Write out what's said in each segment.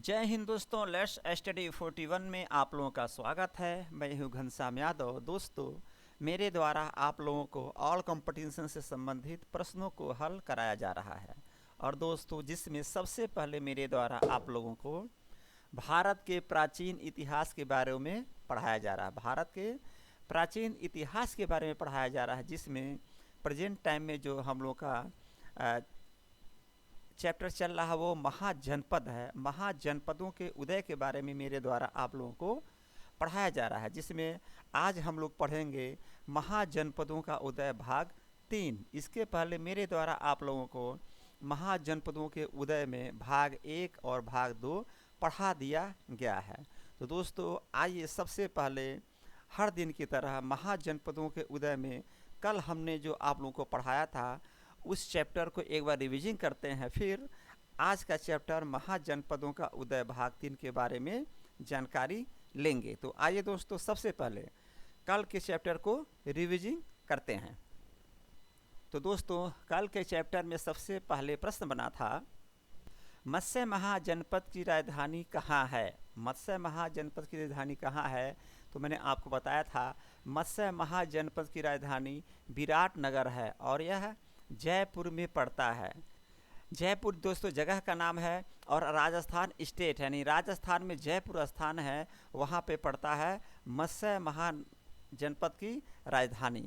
जय हिंद दोस्तों, let's study 41 में आप लोगों का स्वागत है। मैं हूँ घनश्याम यादव। दोस्तों, मेरे द्वारा आप लोगों को ऑल कंपटीशन से संबंधित प्रश्नों को हल कराया जा रहा है और दोस्तों जिसमें सबसे पहले मेरे द्वारा आप लोगों को भारत के प्राचीन इतिहास के बारे में पढ़ाया जा रहा है। भारत के प्राचीन इतिहास के बारे में पढ़ाया जा रहा है, जिसमें प्रेजेंट टाइम में जो हम लोग का चैप्टर चल रहा है वो महाजनपद है। महाजनपदों के उदय के बारे में मेरे द्वारा आप लोगों को पढ़ाया जा रहा है, जिसमें आज हम लोग पढ़ेंगे महाजनपदों का उदय भाग 3। इसके पहले मेरे द्वारा आप लोगों को महाजनपदों के उदय में भाग 1 और भाग 2 पढ़ा दिया गया है। तो दोस्तों आइए सबसे पहले हर दिन की तरह महाजनपदों के उदय में कल हमने जो आप लोगों को पढ़ाया था उस चैप्टर को एक बार रिवीजन करते हैं। फिर आज का चैप्टर महाजनपदों का उदय भाग 3 के बारे में जानकारी लेंगे। तो आइए दोस्तों सबसे पहले कल के चैप्टर को रिवीजन करते हैं। तो दोस्तों कल के चैप्टर में सबसे पहले प्रश्न बना था, मत्स्य महाजनपद की राजधानी कहाँ है। मत्स्य महाजनपद की राजधानी कहाँ है? तो मैंने आपको बताया था मत्स्य महाजनपद की राजधानी विराटनगर है और यह जयपुर में पड़ता है। जयपुर दोस्तों जगह का नाम है और राजस्थान स्टेट यानी राजस्थान में जयपुर स्थान है, वहाँ पे पड़ता है मत्स्य महाजनपद की राजधानी।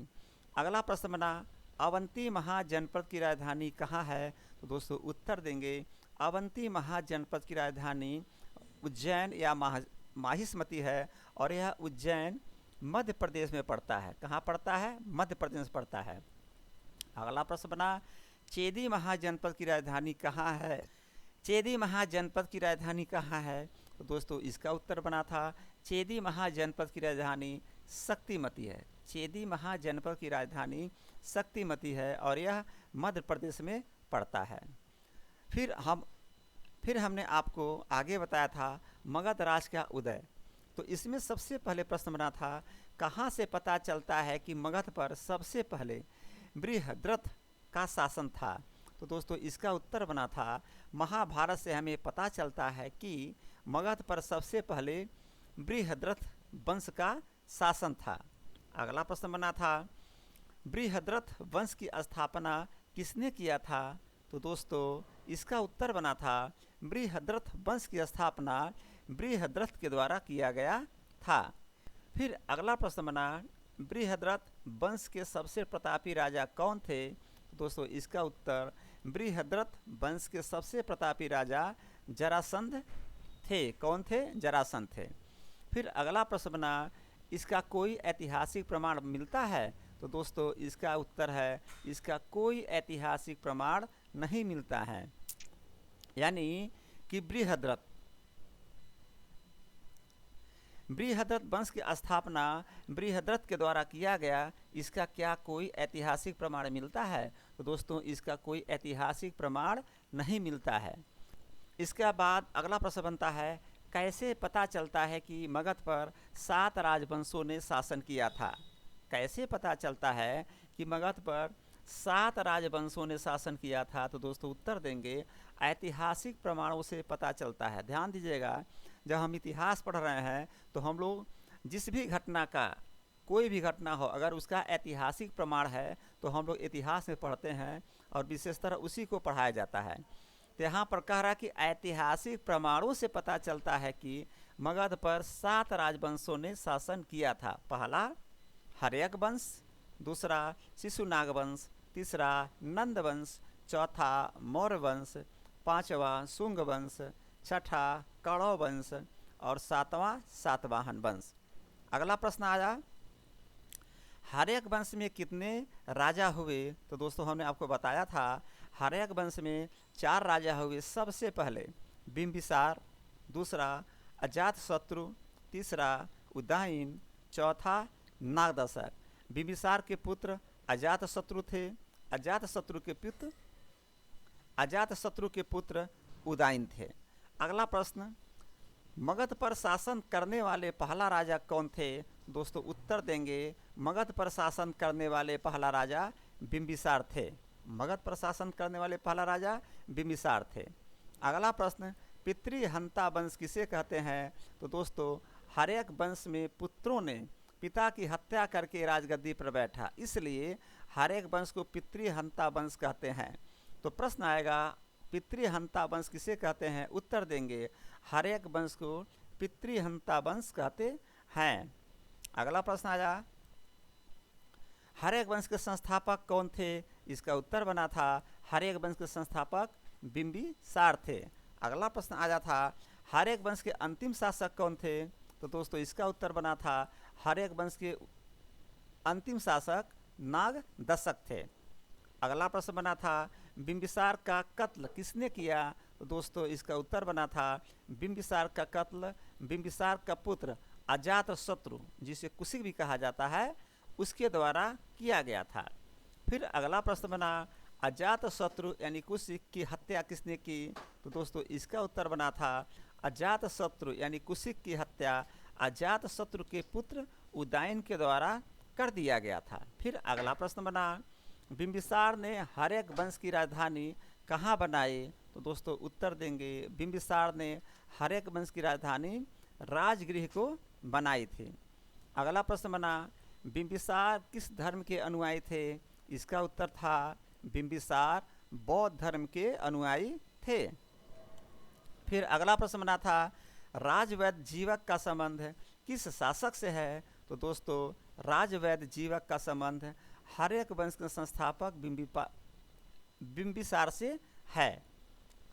अगला प्रश्न बना, अवंती महाजनपद की राजधानी कहाँ है। तो दोस्तों उत्तर देंगे अवंती महाजनपद की राजधानी उज्जैन या माहिष्मती है और यह उज्जैन मध्य प्रदेश में पड़ता है। कहाँ पड़ता है? मध्य प्रदेश में पड़ता है। अगला प्रश्न बना, चेदी महाजनपद की राजधानी कहाँ है। चेदी महाजनपद की राजधानी कहाँ है। तो दोस्तों इसका उत्तर बना था चेदी महाजनपद की राजधानी शक्तिमती है। चेदी महाजनपद की राजधानी शक्तिमती है और यह मध्य प्रदेश में पड़ता है। फिर हमने आपको आगे बताया था मगध राज का उदय। तो इसमें सबसे पहले प्रश्न बना था, कहाँ से पता चलता है कि मगध पर सबसे पहले बृहद्रथ का शासन था। तो दोस्तों इसका उत्तर बना था महाभारत से हमें पता चलता है कि मगध पर सबसे पहले बृहद्रथ वंश का शासन था। अगला प्रश्न बना था, बृहद्रथ वंश की स्थापना किसने किया था। तो दोस्तों इसका उत्तर बना था बृहद्रथ वंश की स्थापना बृहद्रथ के द्वारा किया गया था। फिर अगला प्रश्न बना, बृहद्रथ वंश के सबसे प्रतापी राजा कौन थे। दोस्तों इसका उत्तर बृहद्रथ वंश के सबसे प्रतापी राजा जरासंध थे। कौन थे? जरासंध थे। फिर अगला प्रश्न बना, इसका कोई ऐतिहासिक प्रमाण मिलता है। तो दोस्तों इसका उत्तर है इसका कोई ऐतिहासिक प्रमाण नहीं मिलता है, यानी कि बृहद्रथ वंश की स्थापना बृहद्रथ के द्वारा किया गया, इसका क्या कोई ऐतिहासिक प्रमाण मिलता है। तो दोस्तों इसका कोई ऐतिहासिक प्रमाण नहीं मिलता है। इसके बाद अगला प्रश्न बनता है, कैसे पता चलता है कि मगध पर 7 राजवंशों ने शासन किया था। कैसे पता चलता है कि मगध पर 7 राजवंशों ने शासन किया था। तो दोस्तों उत्तर देंगे ऐतिहासिक प्रमाणों से पता चलता है। ध्यान दीजिएगा, जब हम इतिहास पढ़ रहे हैं तो हम लोग जिस भी घटना का कोई भी घटना हो अगर उसका ऐतिहासिक प्रमाण है तो हम लोग इतिहास में पढ़ते हैं और विशेषतर उसी को पढ़ाया जाता है। तो यहाँ पर कह रहा है कि ऐतिहासिक प्रमाणों से पता चलता है कि मगध पर 7 राजवंशों ने शासन किया था। पहला हर्यक वंश, दूसरा शिशुनाग वंश, तीसरा नंद वंश, चौथा मौर्य वंश, पांचवा शुंग वंश, छठा कौरव वंश और सातवां सातवाहन वंश। अगला प्रश्न आया, हर्यक वंश में कितने राजा हुए। तो दोस्तों हमने आपको बताया था हर्यक वंश में 4 राजा हुए। सबसे पहले बिंबिसार, दूसरा अजातशत्रु, तीसरा उदयन, चौथा नागदशक। बिंबिसार के पुत्र अजातशत्रु थे। अजातशत्रु के पुत्र उदयन थे। अगला प्रश्न, मगध पर शासन करने वाले पहला राजा कौन थे। दोस्तों उत्तर देंगे मगध पर शासन करने वाले पहला राजा बिंबिसार थे। मगध पर शासन करने वाले पहला राजा बिंबिसार थे। अगला प्रश्न, पितृहंता वंश किसे कहते हैं? तो दोस्तों हर्यक वंश में पुत्रों ने पिता की हत्या करके राजगद्दी पर बैठा, इसलिए हर्यक वंश को पितृहंता वंश कहते हैं। तो प्रश्न आएगा पितृहंता वंश किसे कहते हैं? उत्तर देंगे हर्यक वंश को पितृहंता वंश कहते हैं। अगला प्रश्न आया हर्यक वंश के संस्थापक कौन थे? इसका उत्तर बना था हर्यक वंश के संस्थापक बिंबिसार थे। अगला प्रश्न आया था हर्यक वंश के अंतिम शासक कौन थे? तो दोस्तों इसका उत्तर बना था हर्यक वंश के अंतिम शासक नागदशक थे। अगला प्रश्न बना था बिंबिसार का कत्ल किसने किया? तो दोस्तों इसका उत्तर बना था बिंबिसार का कत्ल बिंबिसार का पुत्र अजातशत्रु, जिसे कुशिक भी कहा जाता है, उसके द्वारा किया गया था। फिर अगला प्रश्न बना अजातशत्रु यानी कुशिक की हत्या किसने की? तो दोस्तों इसका उत्तर बना था अजातशत्रु यानी कुशिक की हत्या अजातशत्रु के पुत्र उदयन के द्वारा कर दिया गया था। फिर अगला प्रश्न बना बिंबिसार ने हर्यक वंश की राजधानी कहाँ बनाई? तो दोस्तों उत्तर देंगे बिंबिसार ने हर्यक वंश की राजधानी राजगृह को बनाई थी। अगला प्रश्न बना बिंबिसार किस धर्म के अनुयायी थे? इसका उत्तर था बिंबिसार बौद्ध धर्म के अनुयायी थे। फिर अगला प्रश्न बना था राजवैद्य जीवक का संबंध किस शासक से है? तो दोस्तों राजवैद्य जीवक का संबंध हर्यक वंश के संस्थापक बिंबिसार से है।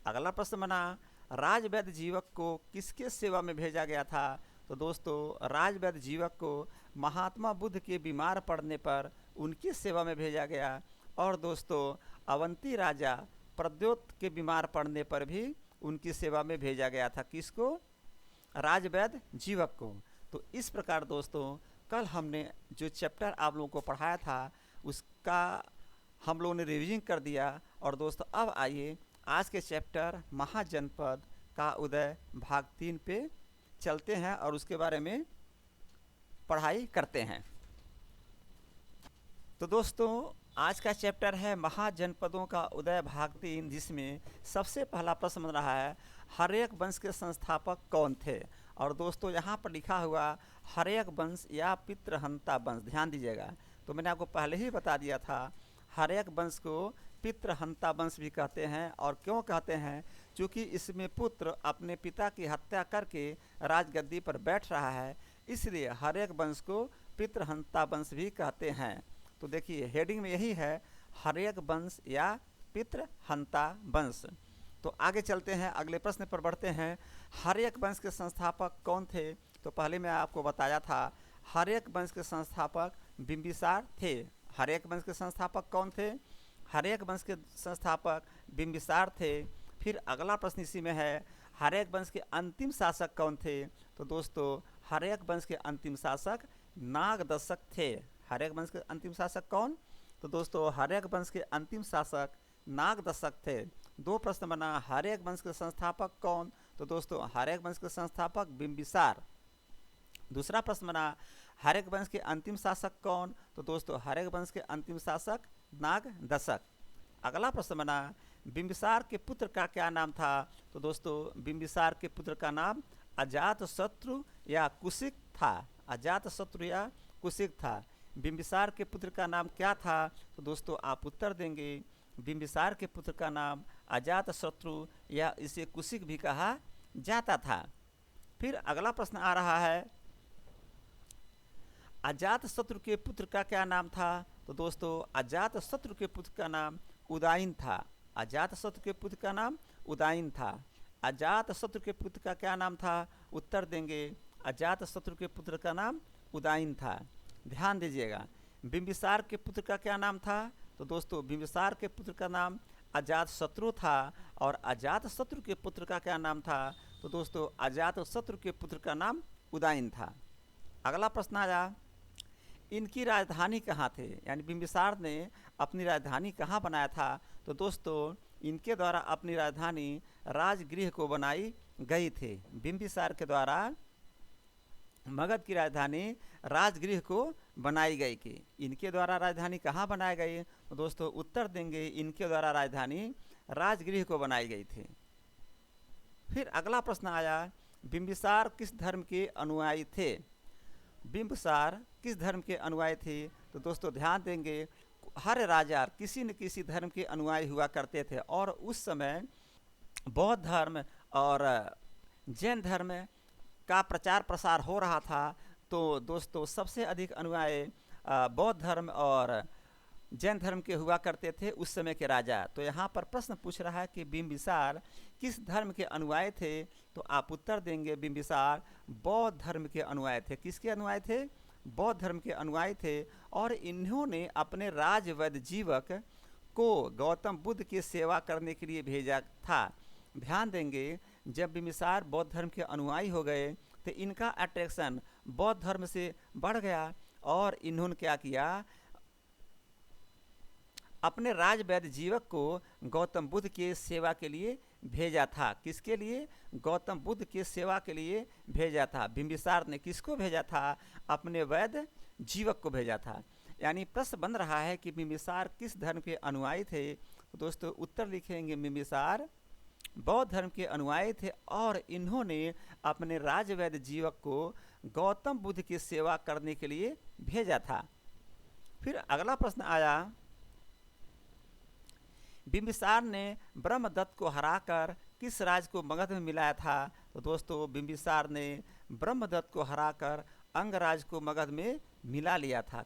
अगला प्रश्न बना राजवैद्य जीवक को किसके सेवा में भेजा गया था? तो दोस्तों राजवैद्य जीवक को महात्मा बुद्ध के बीमार पड़ने पर उनकी सेवा में भेजा गया, और दोस्तों अवंती राजा प्रद्योत के बीमार पड़ने पर भी उनकी सेवा में भेजा गया था। किसको? राजवैद्य जीवक को। तो इस प्रकार दोस्तों कल हमने जो चैप्टर आप लोगों को पढ़ाया था उसका हम लोगों ने रिवीजन कर दिया। और दोस्तों अब आइए आज के चैप्टर महाजनपद का उदय भाग 3 पे चलते हैं और उसके बारे में पढ़ाई करते हैं। तो दोस्तों आज का चैप्टर है महाजनपदों का उदय भाग 3, जिसमें सबसे पहला प्रश्न बन रहा है हर्यक वंश के संस्थापक कौन थे? और दोस्तों यहाँ पर लिखा हुआ हर्यक वंश या पितृहंता वंश, ध्यान दीजिएगा। तो मैंने आपको पहले ही बता दिया था हर्यक वंश को पितृहंता वंश भी कहते हैं। और क्यों कहते हैं? क्योंकि इसमें पुत्र अपने पिता की हत्या करके राजगद्दी पर बैठ रहा है, इसलिए हर्यक वंश को पितृहंता वंश भी कहते हैं। तो देखिए हेडिंग में यही है हर्यक वंश या पितृहंता वंश। तो आगे चलते हैं, अगले प्रश्न पर बढ़ते हैं। हर्यक वंश के संस्थापक कौन थे? तो पहले मैं आपको बताया था हर्यक वंश के संस्थापक बिंबिसार थे। हर्यक वंश के संस्थापक कौन थे? हर्यक वंश के संस्थापक बिंबिसार थे। फिर अगला प्रश्न इसी में है हर्यक वंश के अंतिम शासक कौन थे? तो दोस्तों हर्यक वंश के अंतिम शासक नागदशक थे। हर्यक वंश के अंतिम शासक कौन? तो दोस्तों हर्यक वंश के अंतिम शासक नागदशक थे। दो प्रश्न बना हर्यक वंश के संस्थापक कौन? तो दोस्तों हर्यक वंश के संस्थापक बिंबिसार। दूसरा प्रश्न बना हर्यक वंश के अंतिम शासक कौन? तो दोस्तों हर्यक वंश के अंतिम शासक नागदशक। अगला प्रश्न बना बिंबिसार के पुत्र का क्या नाम था? तो दोस्तों बिंबिसार के पुत्र का नाम अजातशत्रु या कुशिक था। अजातशत्रु या कुशिक था। बिंबिसार के पुत्र का नाम क्या था? तो दोस्तों आप उत्तर देंगे बिंबिसार के पुत्र का नाम अजातशत्रु या इसे कुशिक भी कहा जाता था। फिर अगला प्रश्न आ रहा है अजातशत्रु के पुत्र का क्या नाम था? तो दोस्तों अजातशत्रु के पुत्र का नाम उदयन था। अजातशत्रु के पुत्र का नाम उदयन था। अजातशत्रु के पुत्र का क्या नाम था? उत्तर देंगे अजातशत्रु के पुत्र का नाम उदयन था। ध्यान दीजिएगा बिंबिसार के पुत्र का क्या नाम था? तो दोस्तों बिंबिसार के पुत्र का नाम अजातशत्रु था। और अजातशत्रु के पुत्र का क्या नाम था? तो दोस्तों अजातशत्रु के पुत्र का नाम उदयन था। अगला प्रश्न आया इनकी राजधानी कहाँ थे? यानी बिंबिसार ने अपनी राजधानी कहाँ बनाया था? तो दोस्तों इनके द्वारा अपनी राजधानी राजगृह को बनाई गई थी। बिंबिसार के द्वारा मगध की राजधानी राजगृह को बनाई गई कि इनके द्वारा राजधानी कहाँ बनाई गई? तो दोस्तों उत्तर देंगे इनके द्वारा राजधानी राजगृह को बनाई गई थी। फिर अगला प्रश्न आया, बिंबिसार किस धर्म के अनुयायी थे? बिंबिसार किस धर्म के अनुयायी थे? तो दोस्तों ध्यान देंगे, हर राजा किसी न किसी धर्म के अनुयायी हुआ करते थे और उस समय बौद्ध धर्म और जैन धर्म का प्रचार प्रसार हो रहा था। तो दोस्तों सबसे अधिक अनुयायी बौद्ध धर्म और जैन धर्म के हुआ करते थे उस समय के राजा। तो यहाँ पर प्रश्न पूछ रहा है कि बिंबिसार किस धर्म के अनुयायी थे? तो आप उत्तर देंगे बिंबिसार बौद्ध धर्म के अनुयायी थे। किसके अनुयायी थे? बौद्ध धर्म के अनुयायी थे। और इन्होंने अपने राजवैद्य जीवक को गौतम बुद्ध की सेवा करने के लिए भेजा था। ध्यान देंगे, जब बिंबिसार बौद्ध धर्म के अनुयायी हो गए तो इनका अट्रैक्शन बौद्ध धर्म से बढ़ गया और इन्होंने क्या किया, अपने राजवैद्य जीवक को गौतम बुद्ध के सेवा के लिए भेजा था। किसके लिए? गौतम बुद्ध के सेवा के लिए भेजा था। बिंबिसार ने किसको भेजा था? अपने वैद्य जीवक को भेजा था। यानी प्रश्न बन रहा है कि बिंबिसार किस धर्म के अनुयायी थे? तो दोस्तों उत्तर लिखेंगे, बिंबिसार बौद्ध धर्म के अनुयायी थे और इन्होंने अपने राजवैद्य जीवक को गौतम बुद्ध की सेवा करने के लिए भेजा था। फिर अगला प्रश्न आया, बिंबिसार ने ब्रह्मदत्त को हराकर किस राज को मगध में मिलाया था? तो दोस्तों बिंबिसार ने ब्रह्मदत्त को हराकर अंगराज को मगध में मिला लिया था।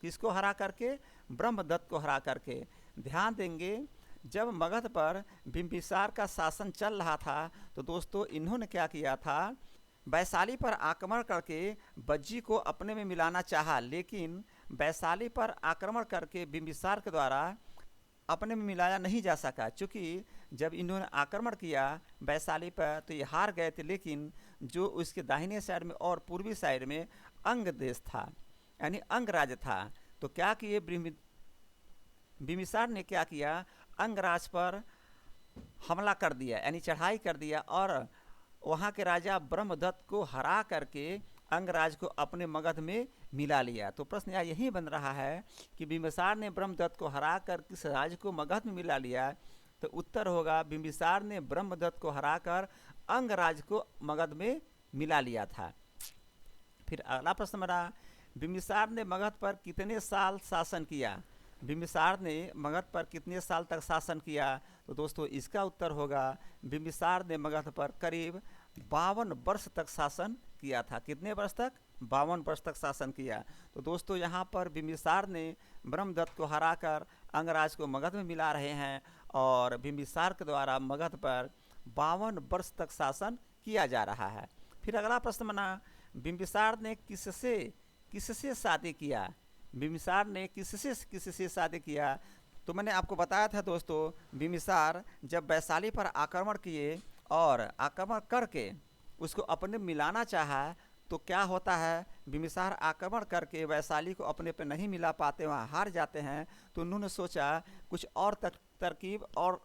किसको हरा करके? ब्रह्मदत्त को हरा करके। ध्यान देंगे, जब मगध पर बिंबिसार का शासन चल रहा था तो दोस्तों इन्होंने क्या किया था, वैशाली पर आक्रमण करके बज्जी को अपने में मिलाना चाहा, लेकिन वैशाली पर आक्रमण करके बिंबिसार के द्वारा अपने में मिलाया नहीं जा सका। चूँकि जब इन्होंने आक्रमण किया वैशाली पर तो ये हार गए थे, लेकिन जो उसके दाहिने साइड में और पूर्वी साइड में अंग देश था, यानी अंगराज था। तो क्या किए, बिंबिसार ने क्या किया, अंगराज पर हमला कर दिया, यानी चढ़ाई कर दिया और वहाँ के राजा ब्रह्मदत्त को हरा करके अंगराज को अपने मगध में मिला लिया। तो प्रश्न यही बन रहा है कि बिंबिसार ने ब्रह्मदत्त को हरा कर किस राज्य को मगध में मिला लिया? तो उत्तर होगा, बिंबिसार ने ब्रह्मदत्त को हराकर अंगराज को मगध में मिला लिया था। फिर अगला प्रश्न बना, बिंबिसार ने मगध पर कितने साल शासन किया? बिंबिसार ने मगध पर कितने साल तक शासन किया? तो दोस्तों इसका उत्तर होगा, बिंबिसार ने मगध पर करीब 52 वर्ष तक शासन किया था। कितने वर्ष तक? 52 वर्ष तक शासन किया। तो दोस्तों यहाँ पर बिंबिसार ने ब्रह्मदत्त को हराकर अंगराज को मगध में मिला रहे हैं और बिंबिसार के द्वारा मगध पर 52 वर्ष तक शासन किया जा रहा है। फिर अगला प्रश्न बना, बिंबिसार ने किससे शादी किया? बिंबिसार ने किससे शादी किया? तो मैंने आपको बताया था दोस्तों, बिंबिसार जब वैशाली पर आक्रमण किए और आक्रमण करके उसको अपने मिलाना चाहा तो क्या होता है, बिंबिसार आक्रमण करके वैशाली को अपने पे नहीं मिला पाते, वहाँ हार जाते हैं। तो उन्होंने सोचा कुछ और तरकीब और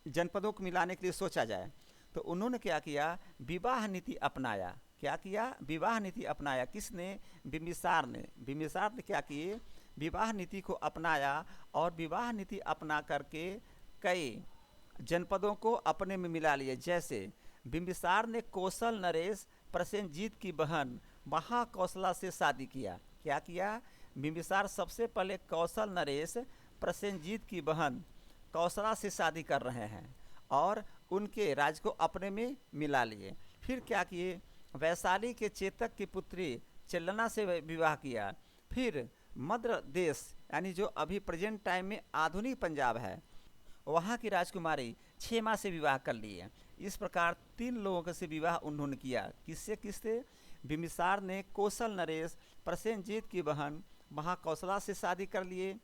जनपदों को मिलाने के लिए सोचा जाए। तो उन्होंने क्या किया, विवाह नीति अपनाया। क्या किया? विवाह नीति अपनाया। किसने? बिंबिसार ने। बिंबिसार ने क्या किए, विवाह नीति को अपनाया और विवाह नीति अपना करके कई जनपदों को अपने में मिला लिए। जैसे बिंबिसार ने कौशल नरेश प्रसेनजीत की बहन महाकौशला से शादी किया। क्या किया? बिंबिसार सबसे पहले कौशल नरेश प्रसेनजीत की बहन कौशला से शादी कर रहे हैं और उनके राज को अपने में मिला लिए। फिर क्या किए, वैशाली के चेतक की पुत्री चलना से विवाह किया। फिर मध्य देश, यानी जो अभी प्रेजेंट टाइम में आधुनिक पंजाब है, वहाँ की राजकुमारी क्षेमा से विवाह कर लिए। इस प्रकार 3 लोगों से विवाह उन्होंने किया। किससे? बिंबिसार ने कौशल नरेश प्रसेनजीत की बहन महाकौशला से शादी कर लिए।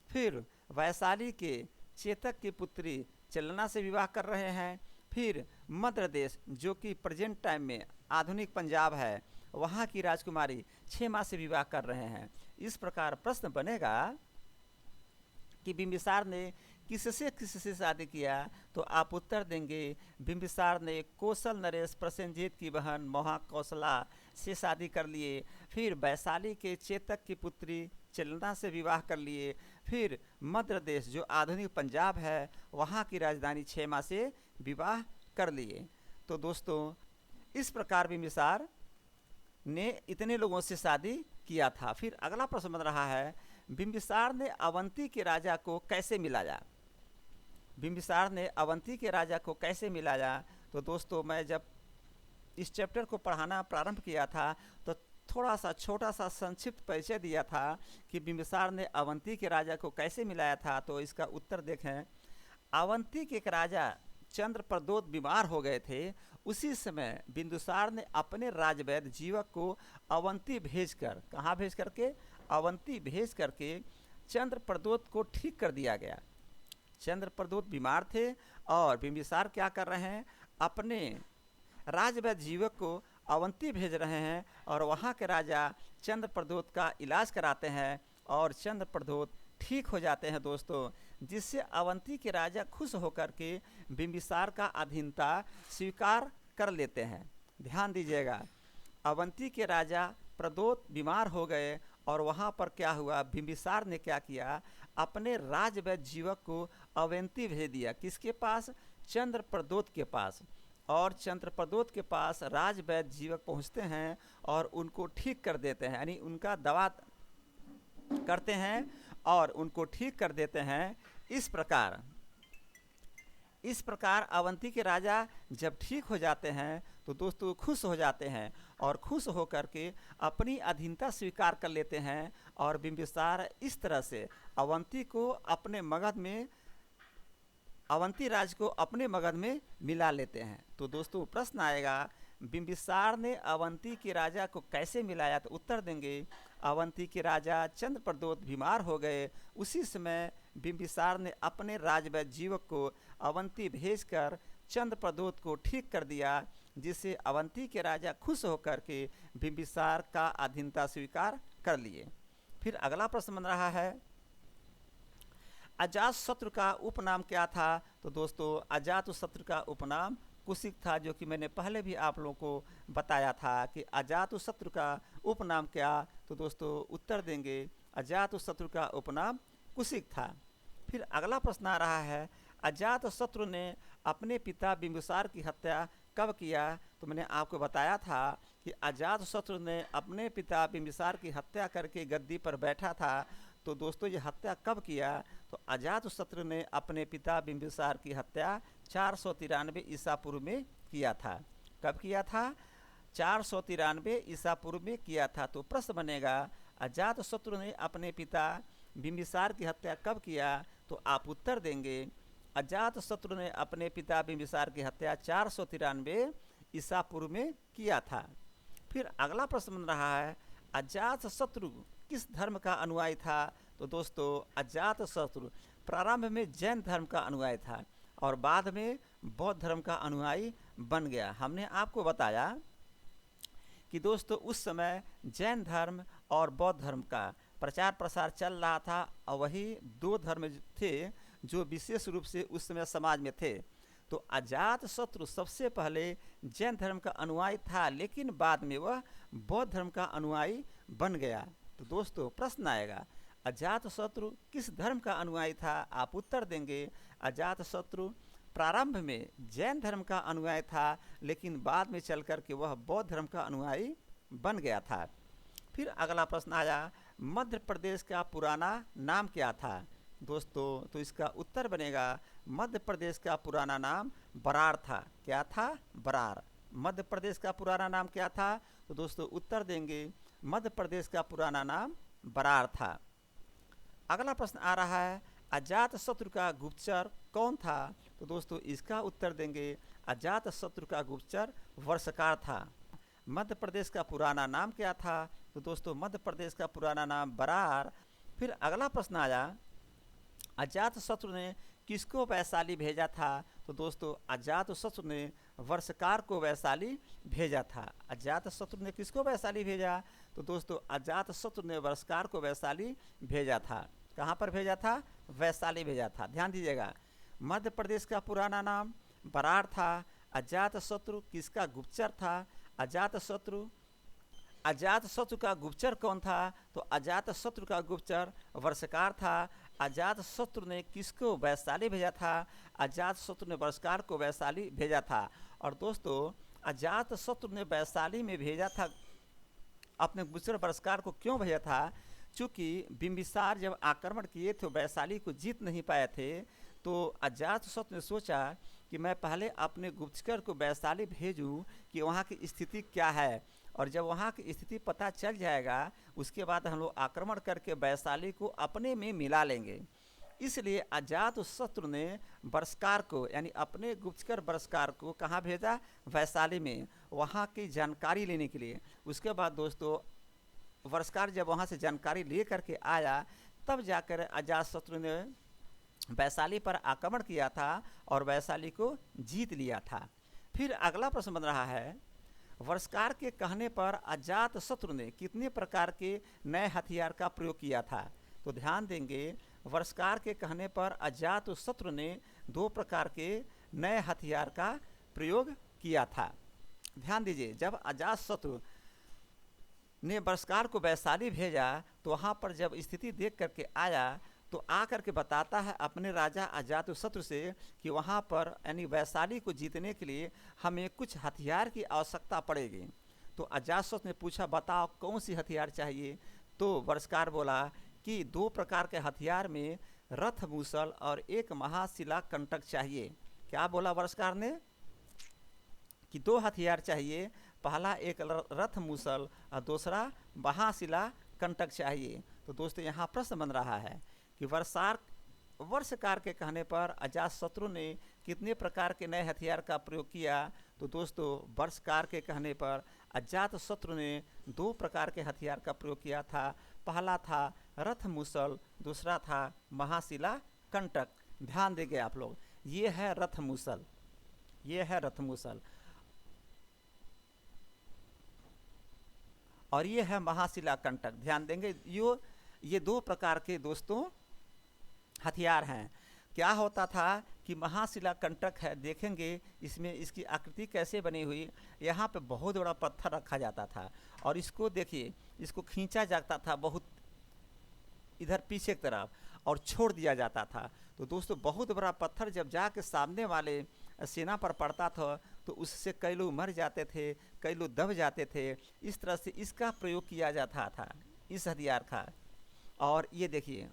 फिर वैशाली के चेतक की पुत्री चलना से विवाह कर रहे हैं। फिर मध्य देश, जो कि प्रेजेंट टाइम में आधुनिक पंजाब है, वहाँ की राजकुमारी क्षेमा से विवाह कर रहे हैं। इस प्रकार प्रश्न बनेगा कि बिंबिसार ने किससे शादी किया? तो आप उत्तर देंगे, बिंबिसार ने कौशल नरेश प्रसेनजीत की बहन महाकौशला से शादी कर लिए। फिर वैशाली के चेतक की पुत्री चलना से विवाह कर लिए। फिर मध्य देश, जो आधुनिक पंजाब है, वहाँ की राजधानी क्षेमा से विवाह कर लिए। तो दोस्तों इस प्रकार बिंबिसार ने इतने लोगों से शादी किया था। फिर अगला प्रश्न बन रहा है, बिंबिसार ने अवंती के राजा को कैसे मिलाया? बिंबिसार ने अवंती के राजा को कैसे मिलाया? तो दोस्तों मैं जब इस चैप्टर को पढ़ाना प्रारंभ किया था तो थोड़ा सा छोटा सा संक्षिप्त परिचय दिया था कि बिंबिसार ने अवंती के राजा को कैसे मिलाया था। तो इसका उत्तर देखें, अवंती के एक राजा चंद्रप्रदोत बीमार हो गए थे। उसी समय बिंदुसार ने अपने राजवैद्य जीवक को अवंती भेजकर, कहाँ भेज करके? अवंती भेज करके चंद्रप्रदोत को ठीक कर दिया गया। चंद्रप्रदोत बीमार थे और बिंबिसार क्या कर रहे हैं, अपने राजवैद्य जीवक को अवंती भेज रहे हैं और वहाँ के राजा चंद्रप्रदोत का इलाज कराते हैं और चंद्रप्रदोत ठीक हो जाते हैं दोस्तों, जिससे अवंती के राजा खुश होकर के बिंबिसार का अधीनता स्वीकार कर लेते हैं। ध्यान दीजिएगा, अवंती के राजा प्रदोत बीमार हो गए और वहाँ पर क्या हुआ, बिंबिसार ने क्या किया, अपने राजवैद्य जीवक को अवंती भेज दिया। किसके पास? चंद्रप्रदोत के पास। और चंद्रप्रदोत के पास राजवैद्य जीवक पहुँचते हैं और उनको ठीक कर देते हैं, यानी उनका दवा करते हैं और उनको ठीक कर देते हैं। इस प्रकार अवंती के राजा जब ठीक हो जाते हैं तो दोस्तों खुश हो जाते हैं और खुश होकर के अपनी अधीनता स्वीकार कर लेते हैं और बिंबिसार इस तरह से अवंती राज को अपने मगध में मिला लेते हैं। तो दोस्तों प्रश्न आएगा, बिंबिसार ने अवंती के राजा को कैसे मिलाया? तो उत्तर देंगे, अवंती के राजा चंद्रप्रदोत बीमार हो गए। उसी समय बिंबिसार ने अपने राजवैद्य जीवक को अवंती भेजकर चंद्रप्रदोत को ठीक कर दिया, जिससे अवंती के राजा खुश होकर के बिंबिसार का अधीनता स्वीकार कर लिए। फिर अगला प्रश्न बन रहा है, अजातशत्रु का उपनाम क्या था? तो दोस्तों अजातशत्रु का उपनाम कुशिक था, जो कि मैंने पहले भी आप लोगों को बताया था कि अजातशत्रु का उपनाम क्या। तो दोस्तों उत्तर देंगे, अजातशत्रु का उपनाम कुशिक था। फिर अगला प्रश्न आ रहा है, अजातशत्रु ने अपने पिता बिंबिसार की हत्या कब किया? तो मैंने आपको बताया था कि अजातशत्रु ने अपने पिता बिंबिसार की हत्या करके गद्दी पर बैठा था। तो दोस्तों ये हत्या कब किया? तो अजातशत्रु ने अपने पिता बिंबिसार की हत्या 493 ईसा पूर्व में किया था। कब किया था? 493 ईसा पूर्व में किया था। तो प्रश्न बनेगा, अजातशत्रु ने अपने पिता बिंबिसार की हत्या कब किया? तो आप उत्तर देंगे, अजातशत्रु ने अपने पिता बिंबिसार की हत्या 493 ईसा पूर्व में किया था। फिर अगला प्रश्न बन रहा है, अजातशत्रु किस धर्म का अनुयायी था? तो दोस्तों अजातशत्रु प्रारंभ में जैन धर्म का अनुयायी था और बाद में बौद्ध धर्म का अनुयायी बन गया। हमने आपको बताया कि दोस्तों उस समय जैन धर्म और बौद्ध धर्म का प्रचार प्रसार चल रहा था और वही दो धर्म थे जो विशेष रूप से उस समय समाज में थे। तो अजातशत्रु सबसे पहले जैन धर्म का अनुयायी था, लेकिन बाद में वह बौद्ध धर्म का अनुयायी बन गया। तो दोस्तों प्रश्न आएगा, अजातशत्रु किस धर्म का अनुयायी था? आप उत्तर देंगे, अजातशत्रु प्रारंभ में जैन धर्म का अनुयायी था, लेकिन बाद में चल कर के वह बौद्ध धर्म का अनुयायी बन गया था। फिर अगला प्रश्न आया, मध्य प्रदेश का पुराना नाम क्या था? दोस्तों तो इसका उत्तर बनेगा, मध्य प्रदेश का पुराना नाम बरार था। क्या था? बरार। मध्य प्रदेश का पुराना नाम क्या था? तो दोस्तों उत्तर देंगे, मध्य प्रदेश का पुराना नाम बरार था। अगला प्रश्न आ रहा है, अजातशत्रु का गुप्तचर कौन था? तो दोस्तों इसका उत्तर देंगे, अजातशत्रु का गुप्तचर वर्षकार था। मध्य प्रदेश का पुराना नाम क्या था? तो दोस्तों मध्य प्रदेश का पुराना नाम बरार। फिर अगला प्रश्न आया, अजातशत्रु ने किसको वैशाली भेजा था? तो दोस्तों अजातशत्रु ने वर्षकार को वैशाली भेजा था। अजातशत्रु ने किसको वैशाली भेजा? तो दोस्तों अजातशत्रु ने वर्षकार को वैशाली भेजा था। कहाँ पर भेजा था? वैशाली भेजा था। ध्यान दीजिएगा, मध्य प्रदेश का पुराना नाम बरार था। अजातशत्रु किसका गुप्तचर था? अजातशत्रु का गुप्तचर कौन था? तो अजातशत्रु का गुप्तचर वर्षकार था। अजातशत्रु ने किसको वैशाली भेजा था? अजातशत्रु ने बर्षकार को वैशाली भेजा था। और दोस्तों अजातशत्रु ने वैशाली में भेजा था अपने गुजर बर्षकार को, क्यों भेजा था? चूँकि बिंबिसार जब आक्रमण किए थे वैशाली को जीत नहीं पाए थे, तो अजातशत्रु ने सोचा कि मैं पहले अपने गुप्तचर को वैशाली भेजूं कि वहाँ की स्थिति क्या है, और जब वहाँ की स्थिति पता चल जाएगा उसके बाद हम लोग आक्रमण करके वैशाली को अपने में मिला लेंगे। इसलिए अजातशत्रु ने बर्षकार को यानी अपने गुप्तचर बर्षकार को कहाँ भेजा? वैशाली में, वहाँ की जानकारी लेने के लिए। उसके बाद दोस्तों बर्षकार जब वहाँ से जानकारी ले करके आया तब जाकर अजातशत्रु ने वैशाली पर आक्रमण किया था और वैशाली को जीत लिया था। फिर अगला प्रश्न बन रहा है, बर्षकार के कहने पर अजातशत्रु ने कितने प्रकार के नए हथियार का प्रयोग किया था? तो ध्यान देंगे, बर्षकार के कहने पर अजातशत्रु ने 2 प्रकार के नए हथियार का प्रयोग किया था। ध्यान दीजिए, जब अजातशत्रु ने बर्षकार को वैशाली भेजा तो वहाँ पर जब स्थिति देख करके आया तो आकर के बताता है अपने राजा अजातशत्रु से कि वहाँ पर यानी वैशाली को जीतने के लिए हमें कुछ हथियार की आवश्यकता पड़ेगी। तो अजातशत्रु ने पूछा बताओ कौन सी हथियार चाहिए? तो बर्षकार बोला कि 2 प्रकार के हथियार में रथ मूसल और एक महाशिला कंटक चाहिए। क्या बोला बर्षकार ने? कि 2 हथियार चाहिए, पहला एक रथ मूसल और दूसरा महाशिला कंटक चाहिए। तो दोस्तों यहाँ प्रश्न बन रहा है कि वर्षकार के कहने पर अजातशत्रु ने कितने प्रकार के नए हथियार का प्रयोग किया? तो दोस्तों वर्षकार के कहने पर अजातशत्रु ने 2 प्रकार के हथियार का प्रयोग किया था। पहला था रथ मूसल, दूसरा था महाशिला कंटक। ध्यान देंगे आप लोग, ये है रथ मूसल, ये है रथ मूसल और ये है महाशिला कंटक। ध्यान देंगे, ये 2 प्रकार के दोस्तों हथियार हैं। क्या होता था कि महाशिला कंटक है, देखेंगे इसमें इसकी आकृति कैसे बनी हुई, यहाँ पे बहुत बड़ा पत्थर रखा जाता था और इसको देखिए, इसको खींचा जाता था बहुत इधर पीछे की तरफ और छोड़ दिया जाता था। तो दोस्तों बहुत बड़ा पत्थर जब जाके सामने वाले सेना पर पड़ता था तो उससे कई लोग मर जाते थे, कई लोग दब जाते थे। इस तरह से इसका प्रयोग किया जाता था इस हथियार का। और ये देखिए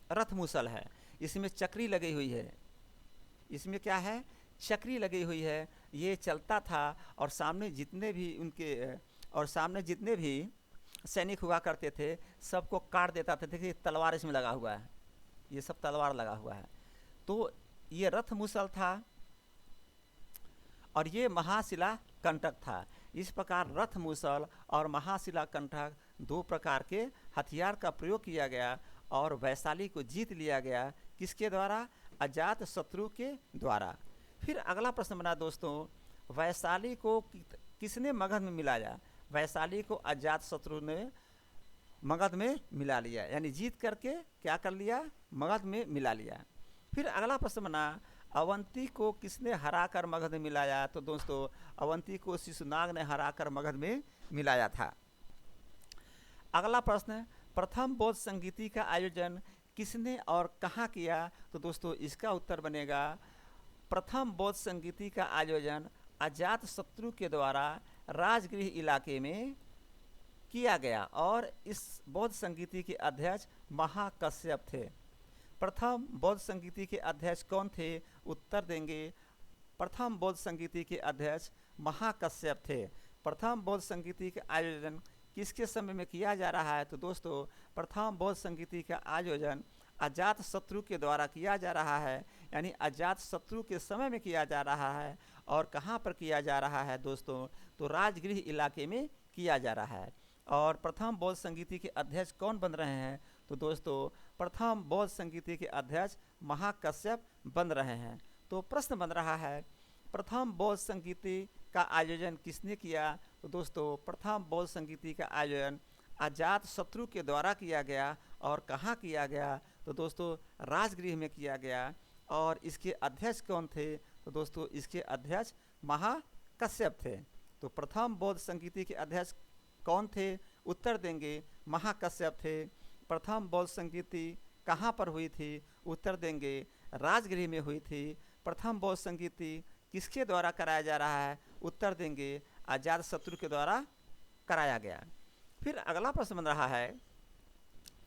रथ मूसल है, इसमें चक्री लगी हुई है, इसमें क्या है? चक्री लगी हुई है। ये चलता था और सामने जितने भी सैनिक हुआ करते थे सबको काट देता था। देखिए तलवार इसमें लगा हुआ है, ये सब तलवार लगा हुआ है। तो ये रथ मूसल था और ये महाशिला कंटक था। इस प्रकार रथ मूसल और महाशिला कंटक 2 प्रकार के हथियार का प्रयोग किया गया और वैशाली को जीत लिया गया। किसके द्वारा? अजातशत्रु के द्वारा। फिर अगला प्रश्न बना दोस्तों, वैशाली को किसने मगध में मिलाया? वैशाली को अजातशत्रु ने मगध में मिला लिया, यानी जीत करके क्या कर लिया? मगध में मिला लिया। फिर अगला प्रश्न बना, अवंती को किसने हराकर मगध में मिलाया? तो दोस्तों अवंती को शिशुनाग ने हराकर मगध में मिलाया था। अगला प्रश्न, प्रथम बौद्ध संगीति का आयोजन किसने और कहाँ किया? तो दोस्तों इसका उत्तर बनेगा प्रथम बौद्ध संगीति का आयोजन अजातशत्रु के द्वारा राजगृह इलाके में किया गया और इस बौद्ध संगीति के अध्यक्ष महाकश्यप थे। प्रथम बौद्ध संगीति के अध्यक्ष कौन थे? उत्तर देंगे प्रथम बौद्ध संगीति के अध्यक्ष महाकश्यप थे। प्रथम बौद्ध संगीति का आयोजन किसके समय में किया जा रहा है? तो दोस्तों प्रथम बौद्ध संगीति का आयोजन अजातशत्रु के द्वारा किया जा रहा है, यानी अजातशत्रु के समय में किया जा रहा है। और कहाँ पर किया जा रहा है दोस्तों? तो राजगृह इलाके में किया जा रहा है। और प्रथम बौद्ध संगीति के अध्यक्ष कौन बन रहे हैं? तो दोस्तों प्रथम बौद्ध संगीति के अध्यक्ष महाकश्यप बन रहे हैं। तो प्रश्न बन रहा है प्रथम बौद्ध संगीति का आयोजन किसने किया? तो दोस्तों प्रथम बौद्ध संगीति का आयोजन अजातशत्रु के द्वारा किया गया। और कहाँ किया गया? तो दोस्तों राजगृह में किया गया। और इसके अध्यक्ष कौन थे? तो दोस्तों इसके अध्यक्ष महाकश्यप थे। तो प्रथम बौद्ध संगीति के अध्यक्ष कौन थे? उत्तर देंगे महाकश्यप थे। प्रथम बौद्ध संस्कृति कहाँ पर हुई थी? उत्तर देंगे राजगृह में हुई थी। प्रथम बौद्ध संस्कृति किसके द्वारा कराया जा रहा है? उत्तर देंगे अजातशत्रु के द्वारा कराया गया। फिर अगला प्रश्न बन रहा है,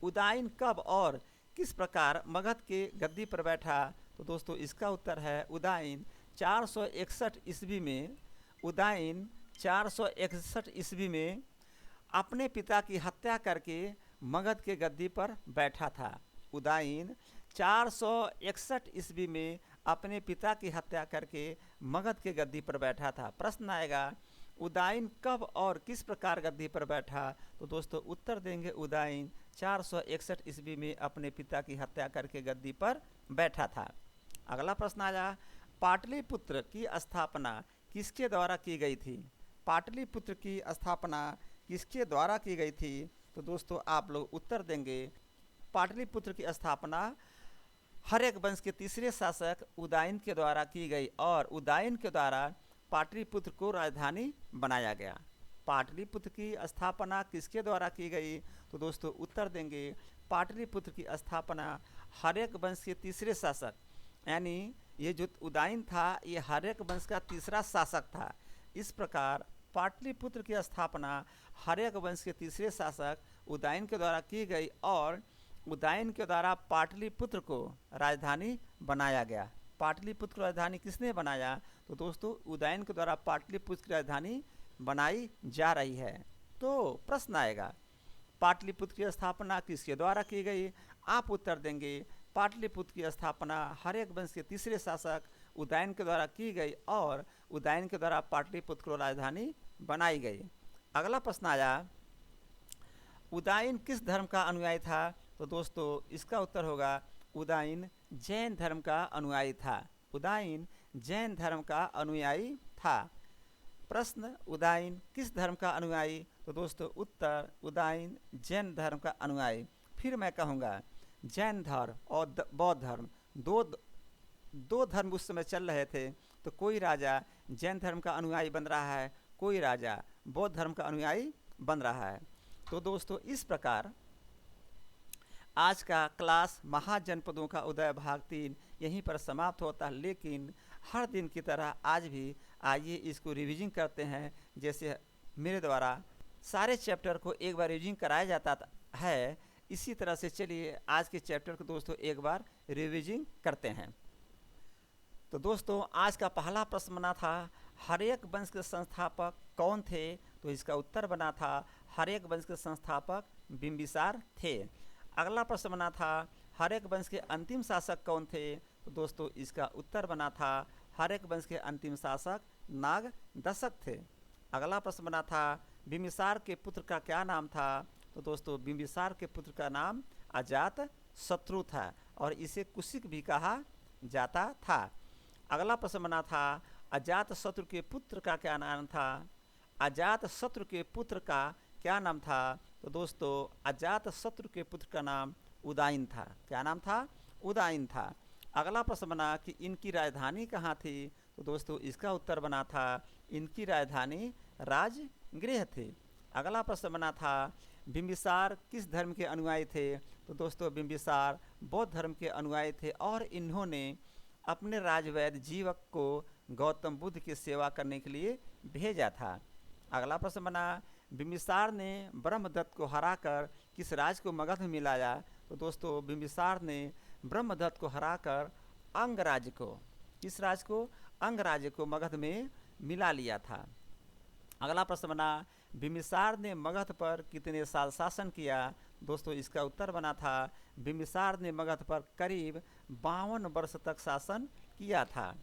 उदयन कब और किस प्रकार मगध के गद्दी पर बैठा? तो दोस्तों इसका उत्तर है उदयन 461 ईस्वी में। उदयन 461 ईस्वी में अपने पिता की हत्या करके मगध के गद्दी पर बैठा था। उदयन 461 ईस्वी में अपने पिता की हत्या करके मगध के गद्दी पर बैठा था। प्रश्न आएगा उदयन कब और किस प्रकार गद्दी पर बैठा? तो दोस्तों उत्तर देंगे उदयन 461 ईस्वी में अपने पिता की हत्या करके गद्दी पर बैठा था। अगला प्रश्न आया, पाटलिपुत्र की स्थापना किसके द्वारा की गई थी? पाटलिपुत्र की स्थापना किसके द्वारा की गई थी? तो दोस्तों आप लोग उत्तर देंगे पाटलिपुत्र की स्थापना हर्यक वंश के तीसरे शासक उदयन के द्वारा की गई और उदयन के द्वारा पाटलिपुत्र को राजधानी बनाया गया। पाटलिपुत्र की स्थापना किसके द्वारा की गई? तो दोस्तों उत्तर देंगे पाटलिपुत्र की स्थापना हर्यक वंश के तीसरे शासक, यानी ये जो उदयन था ये हर्यक वंश का तीसरा शासक था। इस प्रकार पाटलिपुत्र की स्थापना हर्यक वंश के तीसरे शासक उदयन के द्वारा की गई और उदयन के द्वारा पाटलिपुत्र को राजधानी बनाया गया। पाटलिपुत्र की राजधानी किसने बनाया? तो दोस्तों उदयन के द्वारा पाटलिपुत्र की राजधानी बनाई जा रही है। तो प्रश्न आएगा पाटलिपुत्र की स्थापना किसके द्वारा की गई? आप उत्तर देंगे पाटलिपुत्र की स्थापना हर्यक वंश के तीसरे शासक उदयन के द्वारा की गई और उदयन के द्वारा पाटलिपुत्र को राजधानी बनाई गई। अगला प्रश्न आया, उदयन किस धर्म का अनुयायी था? तो दोस्तों इसका उत्तर होगा उदयन जैन धर्म का अनुयायी था। उदयन जैन धर्म का अनुयायी था। प्रश्न, उदयन किस धर्म का अनुयायी? तो दोस्तों उत्तर उदयन जैन धर्म का अनुयायी। फिर मैं कहूँगा जैन धर्म और बौद्ध धर्म दो धर्म उस समय चल रहे थे, तो कोई राजा जैन धर्म का अनुयायी बन रहा है, कोई राजा बौद्ध धर्म का अनुयायी बन रहा है। तो दोस्तों इस प्रकार आज का क्लास महाजनपदों का उदय भाग 3 यहीं पर समाप्त होता है। लेकिन हर दिन की तरह आज भी आइए इसको रिवीजन करते हैं। जैसे मेरे द्वारा सारे चैप्टर को एक बार रिवीजन कराया जाता है, इसी तरह से चलिए आज के चैप्टर को दोस्तों एक बार रिवीजन करते हैं। तो दोस्तों आज का पहला प्रश्न बना था हर्यक वंश के संस्थापक कौन थे? तो इसका उत्तर बना था हर्यक वंश के संस्थापक बिंबिसार थे। अगला प्रश्न बना था हर्यक वंश के अंतिम शासक कौन थे? तो दोस्तों इसका उत्तर बना था हर्यक वंश के अंतिम शासक नागदशक थे। अगला प्रश्न बना था बिंबिसार के पुत्र का क्या नाम था? तो दोस्तों बिंबिसार के पुत्र का नाम अजातशत्रु था और इसे कुशिक भी कहा जाता था। अगला प्रश्न बना था अजातशत्रु के पुत्र का क्या नाम था? अजातशत्रु के पुत्र का क्या नाम था? तो दोस्तों अजातशत्रु के पुत्र का नाम उदयन था। क्या नाम था? उदयन था। अगला प्रश्न बना कि इनकी राजधानी कहाँ थी? तो दोस्तों इसका उत्तर बना था इनकी राजधानी राजगृह थी। अगला प्रश्न बना था बिंबिसार किस धर्म के अनुयायी थे? तो दोस्तों बिंबिसार बौद्ध धर्म के अनुयायी थे और इन्होंने अपने राजवैद्य जीवक को गौतम बुद्ध की सेवा करने के लिए भेजा था। अगला प्रश्न बना बिंबिसार ने ब्रह्मदत्त को हराकर किस राज को मगध में मिलाया? तो दोस्तों बिंबिसार ने ब्रह्मदत्त को हराकर अंगराज्य को, किस राज को? अंगराज्य को मगध में मिला लिया था। अगला प्रश्न बना बिंबिसार ने मगध पर कितने साल शासन किया? दोस्तों इसका उत्तर बना था बिंबिसार ने मगध पर करीब 52 वर्ष तक शासन किया था।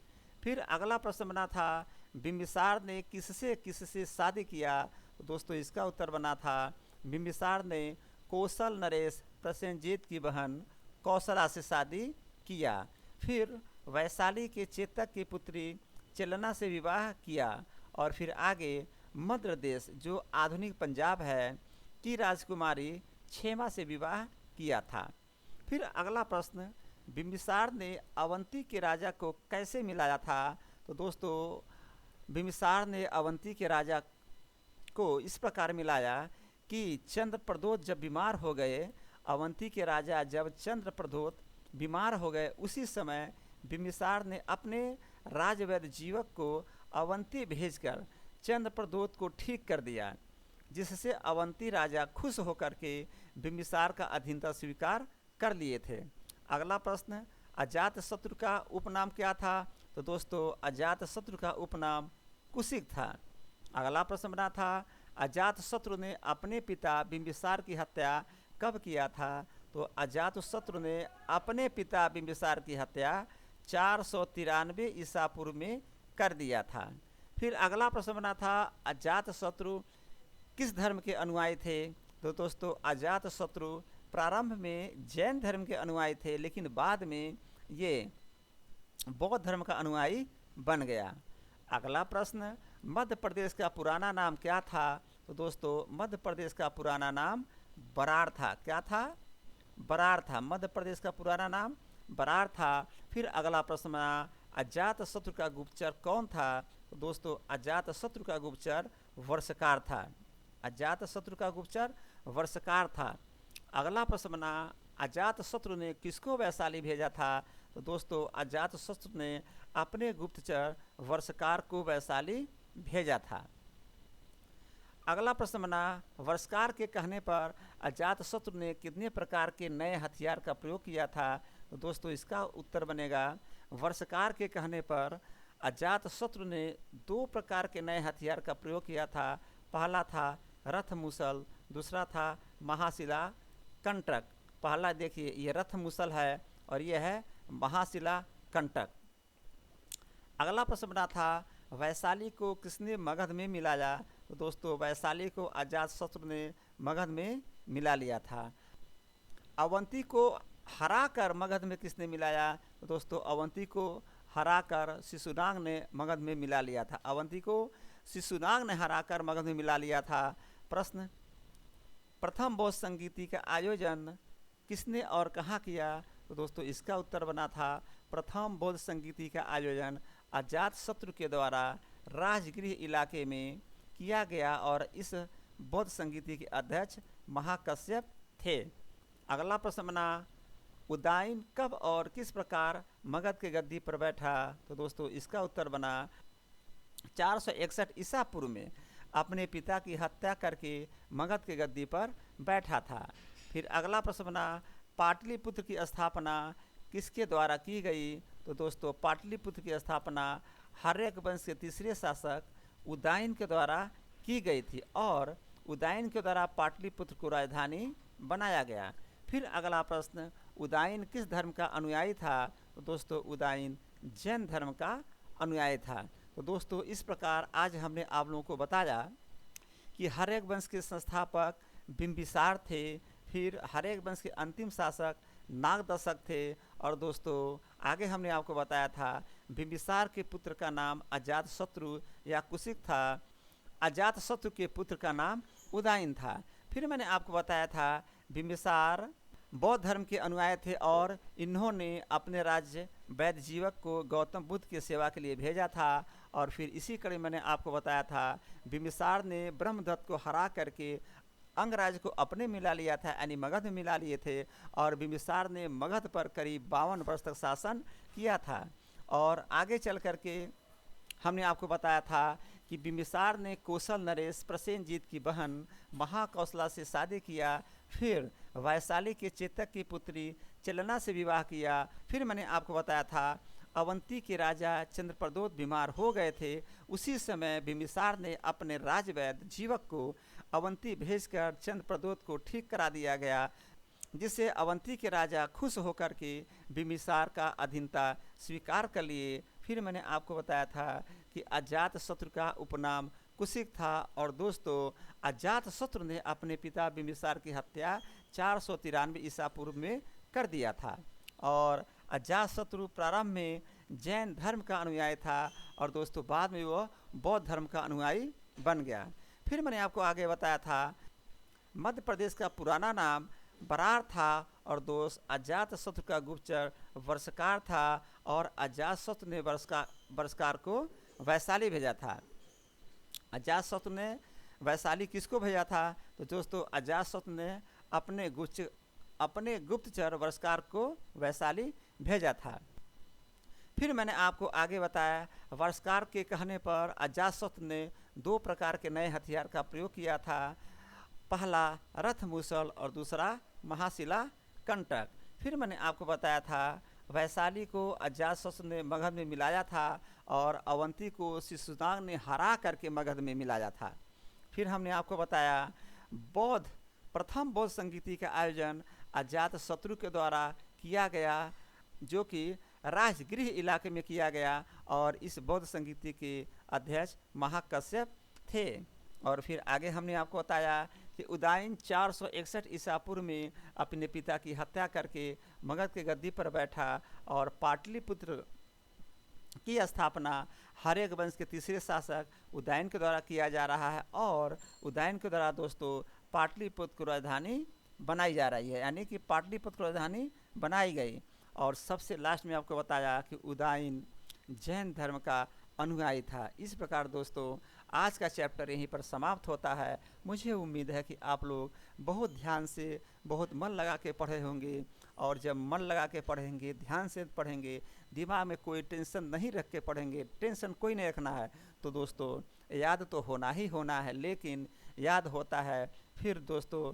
फिर अगला प्रश्न बना था बिंबिसार ने किससे शादी किया? तो दोस्तों इसका उत्तर बना था बिंबिसार ने कौशल नरेश प्रसेनजीत की बहन कौशला से शादी किया। फिर वैशाली के चेतक की पुत्री चलना से विवाह किया और फिर आगे मध्य प्रदेश जो आधुनिक पंजाब है की राजकुमारी क्षेमा से विवाह किया था। फिर अगला प्रश्न बिंबिसार ने अवंती के राजा को कैसे मिलाया था? तो दोस्तों बिंबिसार ने अवंती के राजा को इस प्रकार मिलाया कि चंद्रप्रदोष जब बीमार हो गए अवंती के राजा जब चंद्रप्रद्योत बीमार हो गए, उसी समय बिंबिसार ने अपने राजवैद्य जीवक को अवंती भेजकर चंद्रप्रद्योत को ठीक कर दिया, जिससे अवंती राजा खुश होकर के बिंबिसार का अधीनता स्वीकार कर लिए थे। अगला प्रश्न, अजात शत्रु का उपनाम क्या था? तो दोस्तों अजात शत्रु का उपनाम कुशिक था। अगला प्रश्न बना था, अजात शत्रु ने अपने पिता बिंबिसार की हत्या कब किया था? तो अजात शत्रु ने अपने पिता बिंबिसार की हत्या 493 ईसा पूर्व में कर दिया था। फिर अगला प्रश्न बना था, अजात शत्रु किस धर्म के अनुयायी थे? तो दोस्तों अजात शत्रु प्रारंभ में जैन धर्म के अनुयायी थे, लेकिन बाद में ये बौद्ध धर्म का अनुयायी बन गया। अगला प्रश्न, मध्य प्रदेश का पुराना नाम क्या था? तो दोस्तों मध्य प्रदेश का पुराना नाम बराड़ था। क्या था? बराड़ था। मध्य प्रदेश का पुराना नाम बराड़ था। फिर अगला प्रश्न, अजात शत्रु का गुप्तचर कौन था? तो दोस्तों अजात शत्रु का गुप्तचर वर्षकार था। अजात शत्रु का गुप्तचर वर्षकार था। अगला प्रश्न बना, अजात शत्रु ने किसको वैशाली भेजा था? तो दोस्तों अजात शत्रु ने अपने गुप्तचर वर्षकार को वैशाली भेजा था। अगला प्रश्न बना, वर्षकार के कहने पर अजात शत्रु ने कितने प्रकार के नए हथियार का प्रयोग किया था? तो दोस्तों इसका उत्तर बनेगा, वर्षकार के कहने पर अजात शत्रु ने 2 प्रकार के नए हथियार का प्रयोग किया था। पहला था रथ मुसल, दूसरा था महाशिला कंटक। पहला देखिए ये रथ मुसल है और यह है महाशिला कंटक। अगला प्रश्न बना था, वैशाली को किसने मगध में मिलाया? तो दोस्तों वैशाली को अजात शत्रु ने मगध में मिला लिया था। अवंती को हराकर मगध में किसने मिलाया? तो दोस्तों अवंती को हराकर शिशुनाग ने मगध में मिला लिया था। अवंती को शिशुनाग ने हराकर मगध में मिला लिया था। प्रश्न, प्रथम बौद्ध संगीति का आयोजन किसने और कहाँ किया? तो दोस्तों इसका उत्तर बना था, प्रथम बौद्ध संगीति का आयोजन अजात शत्रु के द्वारा राजगृह इलाके में किया गया और इस बौद्ध संगीति के अध्यक्ष महाकश्यप थे। अगला प्रश्न बना, उदाइन कब और किस प्रकार मगध के गद्दी पर बैठा? तो दोस्तों इसका उत्तर बना, 461 ईसा पूर्व में अपने पिता की हत्या करके मगध के गद्दी पर बैठा था। फिर अगला प्रश्न बना, पाटलिपुत्र की स्थापना किसके द्वारा की गई? तो दोस्तों पाटलिपुत्र की स्थापना हर्यक वंश के तीसरे शासक उदाइन के द्वारा की गई थी और उदाइन के द्वारा पाटलिपुत्र को राजधानी बनाया गया। फिर अगला प्रश्न, उदाइन किस धर्म का अनुयायी था? तो दोस्तों उदाइन जैन धर्म का अनुयायी था। तो दोस्तों इस प्रकार आज हमने आप लोगों को बताया कि हर्यक वंश के संस्थापक बिंबिसार थे, फिर हर्यक वंश के अंतिम शासक नागदशक थे और दोस्तों आगे हमने आपको बताया था बिंबिसार के पुत्र का नाम अजात शत्रु या कुशिक था। अजात शत्रु के पुत्र का नाम उदाइन था। फिर मैंने आपको बताया था बिंबिसार बौद्ध धर्म के अनुयायी थे और इन्होंने अपने राज्य वैद्य जीवक को गौतम बुद्ध की सेवा के लिए भेजा था। और फिर इसी कड़ी मैंने आपको बताया था बिंबिसार ने ब्रह्मदत्त को हरा करके अंगराज को अपने मिला लिया था, यानी मगध में मिला लिए थे और बिंबिसार ने मगध पर करीब 52 वर्ष तक शासन किया था। और आगे चल करके हमने आपको बताया था कि बिंबिसार ने कौशल नरेश प्रसेनजीत की बहन महाकौशला से शादी किया, फिर वैशाली के चेतक की पुत्री चलना से विवाह किया। फिर मैंने आपको बताया था अवंती के राजा चंद्रप्रद्योत बीमार हो गए थे, उसी समय बिंबिसार ने अपने राजवैद्य जीवक को अवंती भेजकर चंद्रप्रद्योत को ठीक करा दिया गया, जिससे अवंती के राजा खुश होकर के बिंबिसार का अधीनता स्वीकार कर लिए। फिर मैंने आपको बताया था कि अजात शत्रु का उपनाम कुशिक था और दोस्तों अजात शत्रु ने अपने पिता बिंबिसार की हत्या 493 ईसा पूर्व में कर दिया था और अजात शत्रु प्रारंभ में जैन धर्म का अनुयायी था और दोस्तों बाद में वो बौद्ध धर्म का अनुयायी बन गया। फिर मैंने आपको आगे बताया था मध्य प्रदेश का पुराना नाम बराड़ था और दोस्त अजात शत्रु का गुप्तचर वर्षकार था और अजात शत्रु ने वर्षकार को वैशाली भेजा था। अजात शत्रु ने वैशाली किसको भेजा था? तो दोस्तों अजात शत्रु ने अपने गुप्तचर वर्षकार को वैशाली भेजा था। फिर मैंने आपको आगे बताया वर्षकार के कहने पर अजातशत्रु ने 2 प्रकार के नए हथियार का प्रयोग किया था, पहला रथ मूसल और दूसरा महाशिला कंटक। फिर मैंने आपको बताया था वैशाली को अजातशत्रु ने मगध में मिलाया था और अवंती को शिशुनाग ने हरा करके मगध में मिलाया था। फिर हमने आपको बताया प्रथम बौद्ध संगीति का आयोजन अजातशत्रु के द्वारा किया गया, जो कि राजगृह इलाके में किया गया और इस बौद्ध संगीति के अध्यक्ष महाकश्यप थे। और फिर आगे हमने आपको बताया कि उदयन 461 ईसा पूर्व में अपने पिता की हत्या करके मगध के गद्दी पर बैठा और पाटलिपुत्र की स्थापना हर्यक वंश के तीसरे शासक उदयन के द्वारा किया जा रहा है और उदयन के द्वारा दोस्तों पाटलिपुत्र की राजधानी बनाई जा रही है, यानी कि पाटलिपुत्र की राजधानी बनाई गई। और सबसे लास्ट में आपको बताया कि उदयन जैन धर्म का अनुयायी था। इस प्रकार दोस्तों आज का चैप्टर यहीं पर समाप्त होता है। मुझे उम्मीद है कि आप लोग बहुत ध्यान से बहुत मन लगा के पढ़े होंगे, और जब मन लगा के पढ़ेंगे, ध्यान से पढ़ेंगे, दिमाग में कोई टेंशन नहीं रख के पढ़ेंगे, टेंशन कोई नहीं रखना है, तो दोस्तों याद तो होना ही होना है। लेकिन याद होता है फिर दोस्तों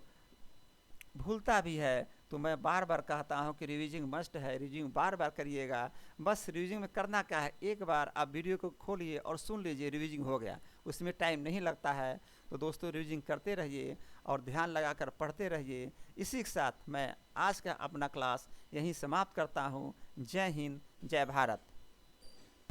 भूलता भी है, तो मैं बार बार कहता हूँ कि रिवीजिंग मस्ट है, रिवीजिंग बार बार करिएगा। बस रिवीजिंग में करना क्या है, एक बार आप वीडियो को खोलिए और सुन लीजिए, रिवीजिंग हो गया, उसमें टाइम नहीं लगता है। तो दोस्तों रिवीजिंग करते रहिए और ध्यान लगाकर पढ़ते रहिए। इसी के साथ मैं आज का अपना क्लास यहीं समाप्त करता हूँ। जय हिंद, जय भारत।